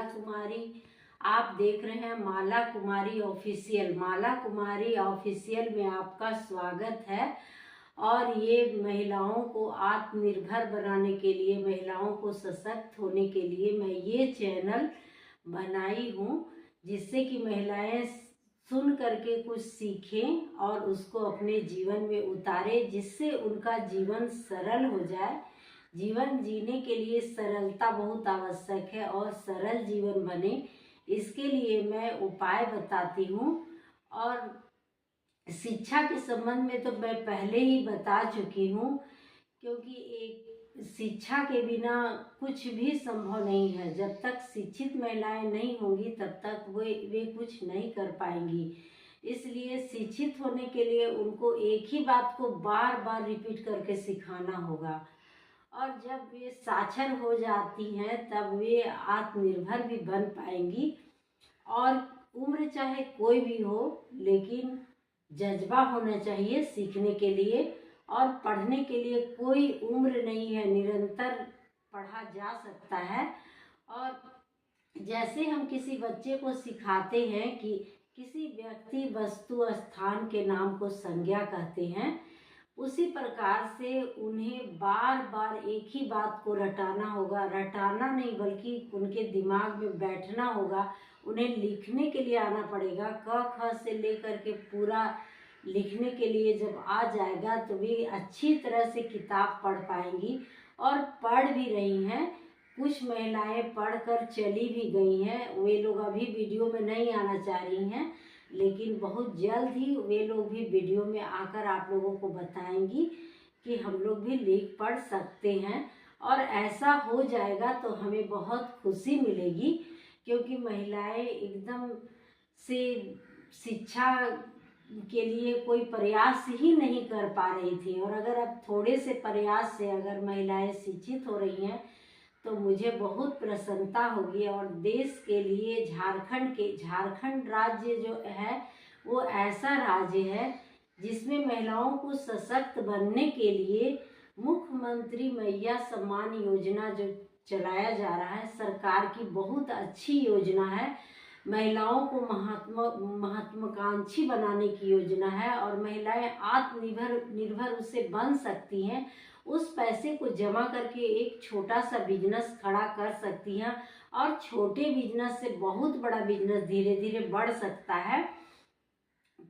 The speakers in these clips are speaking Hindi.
कुमारी। आप देख रहे हैं माला कुमारी ऑफिशियल। माला कुमारी ऑफिशियल में आपका स्वागत है। और ये महिलाओं को आत्मनिर्भर बनाने के लिए, महिलाओं को सशक्त होने के लिए मैं ये चैनल बनाई हूँ, जिससे कि महिलाएं सुन करके कुछ सीखें और उसको अपने जीवन में उतारें, जिससे उनका जीवन सरल हो जाए। जीवन जीने के लिए सरलता बहुत आवश्यक है और सरल जीवन बने, इसके लिए मैं उपाय बताती हूँ। और शिक्षा के संबंध में तो मैं पहले ही बता चुकी हूँ, क्योंकि एक शिक्षा के बिना कुछ भी संभव नहीं है। जब तक शिक्षित महिलाएं नहीं होंगी तब तक वे कुछ नहीं कर पाएंगी। इसलिए शिक्षित होने के लिए उनको एक ही बात को बार बार रिपीट करके सिखाना होगा। और जब वे साक्षर हो जाती हैं तब वे आत्मनिर्भर भी बन पाएंगी। और उम्र चाहे कोई भी हो, लेकिन जज्बा होना चाहिए सीखने के लिए। और पढ़ने के लिए कोई उम्र नहीं है, निरंतर पढ़ा जा सकता है। और जैसे हम किसी बच्चे को सिखाते हैं कि किसी व्यक्ति, वस्तु, स्थान के नाम को संज्ञा कहते हैं, उसी प्रकार से उन्हें बार बार एक ही बात को रटाना होगा। रटाना नहीं बल्कि उनके दिमाग में बैठना होगा। उन्हें लिखने के लिए आना पड़ेगा। क ख से लेकर के पूरा लिखने के लिए जब आ जाएगा तो वे अच्छी तरह से किताब पढ़ पाएंगी। और पढ़ भी रही हैं। कुछ महिलाएं पढ़कर चली भी गई हैं। वे लोग अभी वीडियो में नहीं आना चाह रही हैं, लेकिन बहुत जल्द ही वे लोग भी वीडियो में आकर आप लोगों को बताएंगी कि हम लोग भी लिख पढ़ सकते हैं। और ऐसा हो जाएगा तो हमें बहुत खुशी मिलेगी, क्योंकि महिलाएं एकदम से शिक्षा के लिए कोई प्रयास ही नहीं कर पा रही थी। और अगर अब थोड़े से प्रयास से अगर महिलाएं शिक्षित हो रही हैं तो मुझे बहुत प्रसन्नता होगी। और देश के लिए झारखंड राज्य जो है वो ऐसा राज्य है जिसमें महिलाओं को सशक्त बनने के लिए मुख्यमंत्री महिला सम्मान योजना जो चलाया जा रहा है, सरकार की बहुत अच्छी योजना है। महिलाओं को महत्वाकांक्षी बनाने की योजना है और महिलाएं आत्मनिर्भर उससे बन सकती हैं। उस पैसे को जमा करके एक छोटा सा बिजनेस खड़ा कर सकती हैं और छोटे बिजनेस से बहुत बड़ा बिजनेस धीरे धीरे बढ़ सकता है।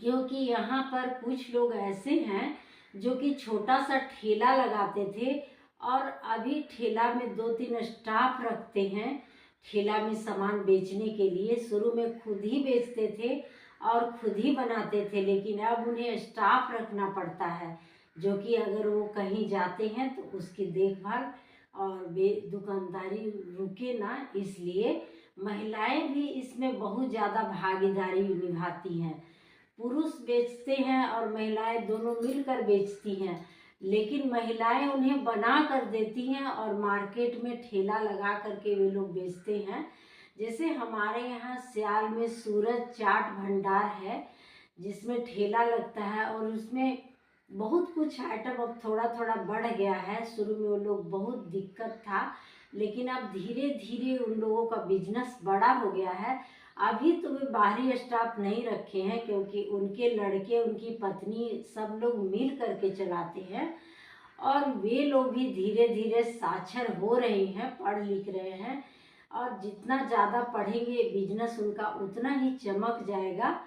क्योंकि यहाँ पर कुछ लोग ऐसे हैं जो कि छोटा सा ठेला लगाते थे और अभी ठेला में 2-3 स्टाफ रखते हैं ठेला में सामान बेचने के लिए। शुरू में खुद ही बेचते थे और खुद ही बनाते थे, लेकिन अब उन्हें स्टाफ रखना पड़ता है, जो कि अगर वो कहीं जाते हैं तो उसकी देखभाल और दुकानदारी रुके ना। इसलिए महिलाएं भी इसमें बहुत ज़्यादा भागीदारी निभाती हैं। पुरुष बेचते हैं और महिलाएं दोनों मिलकर बेचती हैं, लेकिन महिलाएं उन्हें बना कर देती हैं और मार्केट में ठेला लगा करके वे लोग बेचते हैं। जैसे हमारे यहाँ सियाल में सूरज चाट भंडार है, जिसमें ठेला लगता है और उसमें बहुत कुछ आइटम अब थोड़ा थोड़ा बढ़ गया है। शुरू में वो लोग बहुत दिक्कत था, लेकिन अब धीरे धीरे उन लोगों का बिजनेस बड़ा हो गया है। अभी तो वे बाहरी स्टाफ नहीं रखे हैं, क्योंकि उनके लड़के, उनकी पत्नी सब लोग मिल करके चलाते हैं। और वे लोग भी धीरे धीरे साक्षर हो रहे हैं, पढ़ लिख रहे हैं। और जितना ज़्यादा पढ़ेंगे बिजनेस उनका उतना ही चमक जाएगा।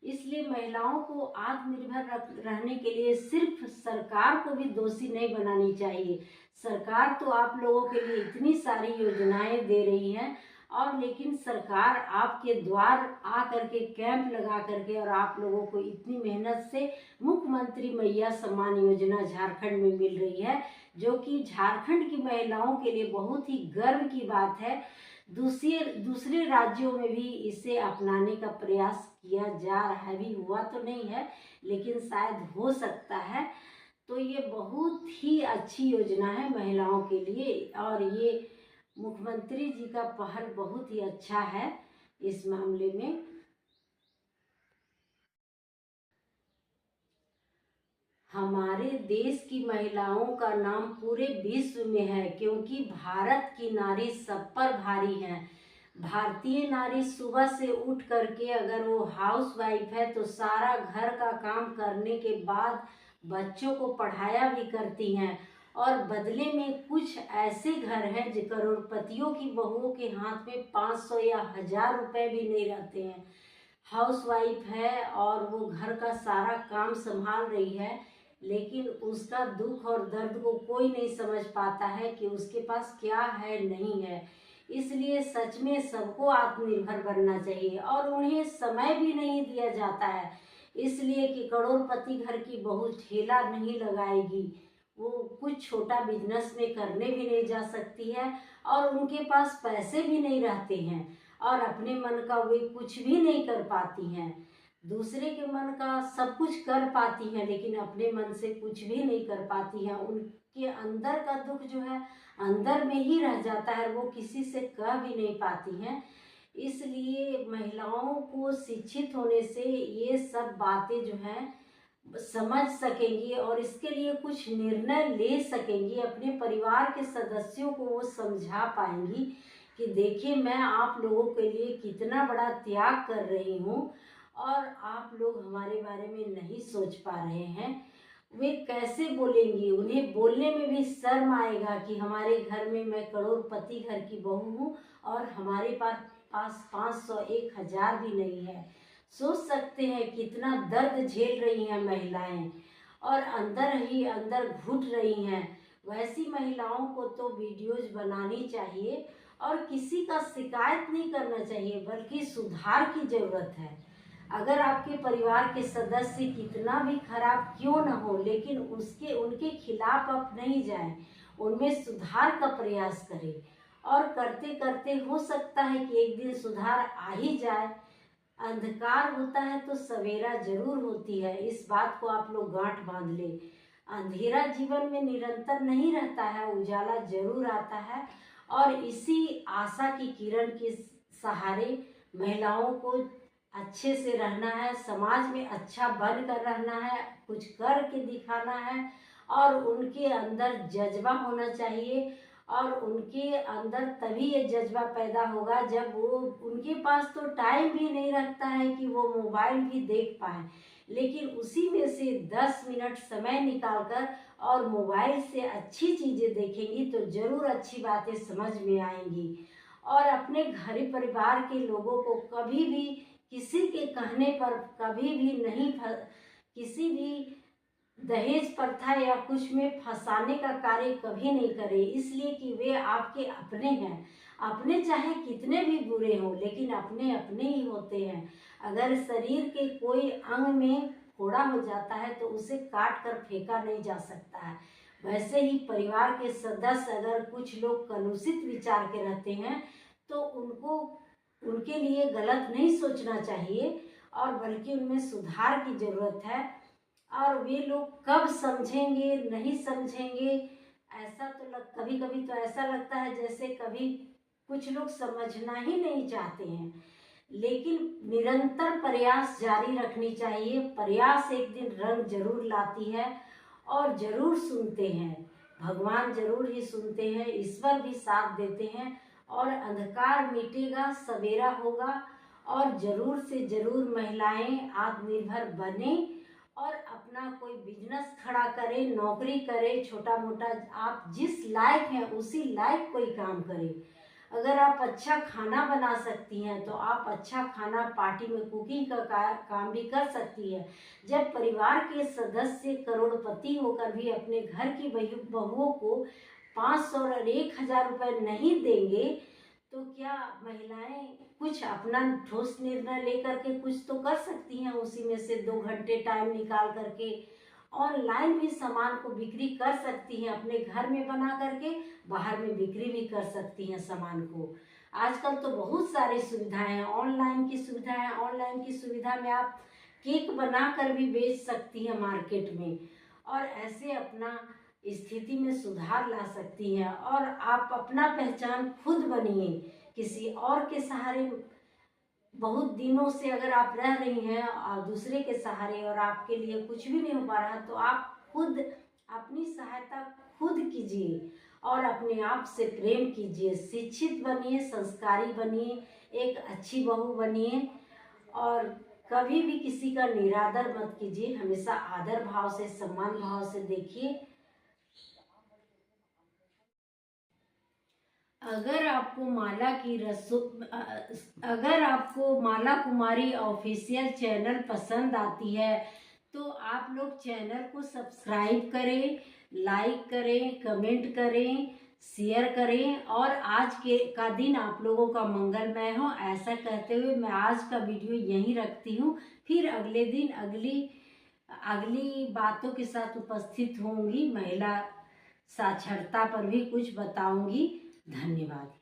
इसलिए महिलाओं को आत्मनिर्भर रहने के लिए सिर्फ सरकार को भी दोषी नहीं बनानी चाहिए। सरकार तो आप लोगों के लिए इतनी सारी योजनाएं दे रही है, और लेकिन सरकार आपके द्वार आ करके कैंप लगा करके और आप लोगों को इतनी मेहनत से मुख्यमंत्री महिला सम्मान योजना झारखंड में मिल रही है, जो कि झारखंड की महिलाओं के लिए बहुत ही गर्व की बात है। दूसरे राज्यों में भी इसे अपनाने का प्रयास किया जा रहा है। अभी हुआ तो नहीं है, लेकिन शायद हो सकता है। तो ये बहुत ही अच्छी योजना है महिलाओं के लिए, और ये मुख्यमंत्री जी का पहल बहुत ही अच्छा है इस मामले में। हमारे देश की महिलाओं का नाम पूरे विश्व में है, क्योंकि भारत की नारी सब पर भारी है। भारतीय नारी सुबह से उठ करके अगर वो हाउस वाइफ है तो सारा घर का काम करने के बाद बच्चों को पढ़ाया भी करती हैं, और बदले में कुछ ऐसे घर हैं जो करोड़पतियों की बहुओं के हाथ में 500 या 1000 रुपए भी नहीं रहते हैं। हाउस वाइफ है और वो घर का सारा काम संभाल रही है, लेकिन उसका दुख और दर्द को कोई नहीं समझ पाता है कि उसके पास क्या है नहीं है। इसलिए सच में सबको आत्मनिर्भर बनना चाहिए, और उन्हें समय भी नहीं दिया जाता है, इसलिए कि करोड़पति घर की बहू ठेला नहीं लगाएगी, वो कुछ छोटा बिजनेस में करने भी नहीं जा सकती है, और उनके पास पैसे भी नहीं रहते हैं, और अपने मन का वे कुछ भी नहीं कर पाती हैं। दूसरे के मन का सब कुछ कर पाती हैं, लेकिन अपने मन से कुछ भी नहीं कर पाती हैं। उनके अंदर का दुख जो है अंदर में ही रह जाता है, वो किसी से कह भी नहीं पाती हैं। इसलिए महिलाओं को शिक्षित होने से ये सब बातें जो हैं समझ सकेंगी, और इसके लिए कुछ निर्णय ले सकेंगी। अपने परिवार के सदस्यों को वो समझा पाएंगी कि देखिए मैं आप लोगों के लिए कितना बड़ा त्याग कर रही हूँ, और आप लोग हमारे बारे में नहीं सोच पा रहे हैं। वे कैसे बोलेंगी? उन्हें बोलने में भी शर्म आएगा कि हमारे घर में मैं करोड़पति घर की बहू हूँ और हमारे पास 500 1000 भी नहीं है। सोच सकते हैं कितना दर्द झेल रही हैं महिलाएं, और अंदर ही अंदर घुट रही हैं। वैसी महिलाओं को तो वीडियोज बनानी चाहिए, और किसी का शिकायत नहीं करना चाहिए, बल्कि सुधार की ज़रूरत है। अगर आपके परिवार के सदस्य कितना भी खराब क्यों न हो, लेकिन उनके खिलाफ आप नहीं जाएं, उनमें सुधार का प्रयास करें, और करते करते हो सकता है कि एक दिन सुधार आ ही जाए। अंधकार होता है तो सवेरा जरूर होती है, इस बात को आप लोग गांठ बांध ले। अंधेरा जीवन में निरंतर नहीं रहता है, उजाला जरूर आता है, और इसी आशा की किरण के सहारे महिलाओं को अच्छे से रहना है, समाज में अच्छा बन कर रहना है, कुछ करके दिखाना है, और उनके अंदर जज्बा होना चाहिए। और उनके अंदर तभी ये जज्बा पैदा होगा जब वो, उनके पास तो टाइम भी नहीं रखता है कि वो मोबाइल भी देख पाए, लेकिन उसी में से 10 मिनट समय निकालकर और मोबाइल से अच्छी चीज़ें देखेंगी तो ज़रूर अच्छी बातें समझ में आएंगी। और अपने घर परिवार के लोगों को कभी भी किसी के कहने पर कभी भी नहीं किसी भी दहेज प्रथा या कुछ में फंसाने का कार्य कभी नहीं करें, इसलिए कि वे आपके अपने हैं। अपने चाहे कितने भी बुरे हों, लेकिन अपने अपने ही होते हैं। अगर शरीर के कोई अंग में फोड़ा हो जाता है तो उसे काट कर फेंका नहीं जा सकता है। वैसे ही परिवार के सदस्य अगर कुछ लोग कलुषित विचार के रहते हैं तो उनके लिए गलत नहीं सोचना चाहिए, और बल्कि उनमें सुधार की ज़रूरत है। और वे लोग कब समझेंगे नहीं समझेंगे, ऐसा तो कभी कभी तो ऐसा लगता है जैसे कभी कुछ लोग समझना ही नहीं चाहते हैं। लेकिन निरंतर प्रयास जारी रखनी चाहिए। प्रयास एक दिन रंग जरूर लाती है, और जरूर सुनते हैं भगवान, जरूर ही सुनते हैं, ईश्वर भी साथ देते हैं, और अंधकार मिटेगा, सवेरा होगा। और जरूर से जरूर महिलाएं आत्मनिर्भर बने, और अपना कोई बिजनेस खड़ा करे, नौकरी करे, छोटा मोटा, आप जिस लायक हैं उसी लायक कोई काम करे। अगर आप अच्छा खाना बना सकती हैं तो आप अच्छा खाना पार्टी में कुकिंग का काम भी कर सकती है। जब परिवार के सदस्य करोड़पति होकर भी अपने घर की बहुओं को 500 और 1000 रुपये नहीं देंगे, तो क्या महिलाएं कुछ अपना ठोस निर्णय लेकर के कुछ तो कर सकती हैं? उसी में से 2 घंटे टाइम निकाल करके ऑनलाइन भी सामान को बिक्री कर सकती हैं, अपने घर में बना करके बाहर में बिक्री भी कर सकती हैं सामान को। आजकल तो बहुत सारी सुविधाएं हैं, ऑनलाइन की सुविधा है। ऑनलाइन की सुविधा में आप केक बना कर भी बेच सकती हैं मार्केट में, और ऐसे अपना स्थिति में सुधार ला सकती हैं। और आप अपना पहचान खुद बनिए, किसी और के सहारे बहुत दिनों से अगर आप रह रही हैं और दूसरे के सहारे, और आपके लिए कुछ भी नहीं हो पा रहा, तो आप खुद अपनी सहायता खुद कीजिए, और अपने आप से प्रेम कीजिए, शिक्षित बनिए, संस्कारी बनिए, एक अच्छी बहू बनिए और कभी भी किसी का निरादर मत कीजिए, हमेशा आदर भाव से, सम्मान भाव से देखिए। अगर आपको अगर आपको माला कुमारी ऑफिशियल चैनल पसंद आती है तो आप लोग चैनल को सब्सक्राइब करें, लाइक करें, कमेंट करें, शेयर करें और आज का दिन आप लोगों का मंगलमय हो, ऐसा कहते हुए मैं आज का वीडियो यहीं रखती हूँ। फिर अगले दिन अगली बातों के साथ उपस्थित होंगी, महिला साक्षरता पर भी कुछ बताऊंगी। धन्यवाद।